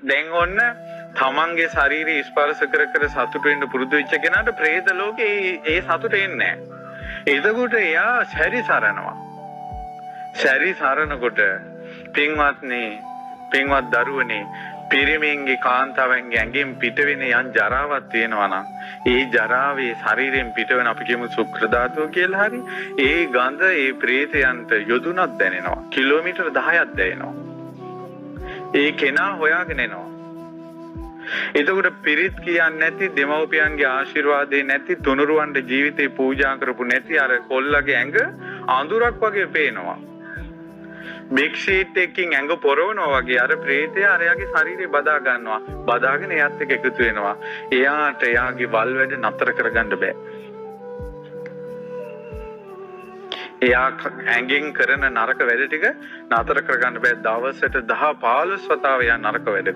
දැන් ඔන්න තමන්ගේ ශරීරය ස්පර්ශ කර කර සතුට වෙන්න පුරුදු වෙච්ච කෙනාට പ്രേත ලෝකේ ඒ සතුට එන්නේ නැහැ. එතකොට එයා සැරිසරනවා. සැරිසරනකොට පින්වත්නි, පින්වත් දරුවනේ, පිරිමින්ගේ කාන්තාවන්ගේ ඇඟෙන් පිට වෙන යම් ජරාවක් තියෙනවා නම් ඒ ජරාවේ ශරීරයෙන් පිට වෙන අපි කියමු ශුක්‍ර ධාතුව කියලා හරි ඒ ගඳ ඒ ප්‍රේතයන්ට යොදුනක් දැනෙනවා. කිලෝමීටර් 10ක් දැනෙනවා. ඒ කෙනා හොයාගෙන එනවා. එතකොට පිරිත් කියන්නේ නැති, දෙමව්පියන්ගේ ආශිර්වාදේ නැති, තුනුරුවන්ට ජීවිතේ පූජා කරපු නැති අර කොල්ලගේ ඇඟ අඳුරක් වගේ පේනවා. බිග් ෂීට් එකකින් ඇඟ පොරවනවා වගේ අර ප්‍රේතය අරයාගේ ශරීරය බදා ගන්නවා. බදාගෙන එයාත් එක්ක එකතු වෙනවා. එයාට එයාගේ වල් වැඩ නතර කරගන්න බෑ. එයා ඇඟෙන් කරන නරක වැඩ ටික නතර කරගන්න බෑ. දවසට 10-15 වතාව එයා නරක වැඩ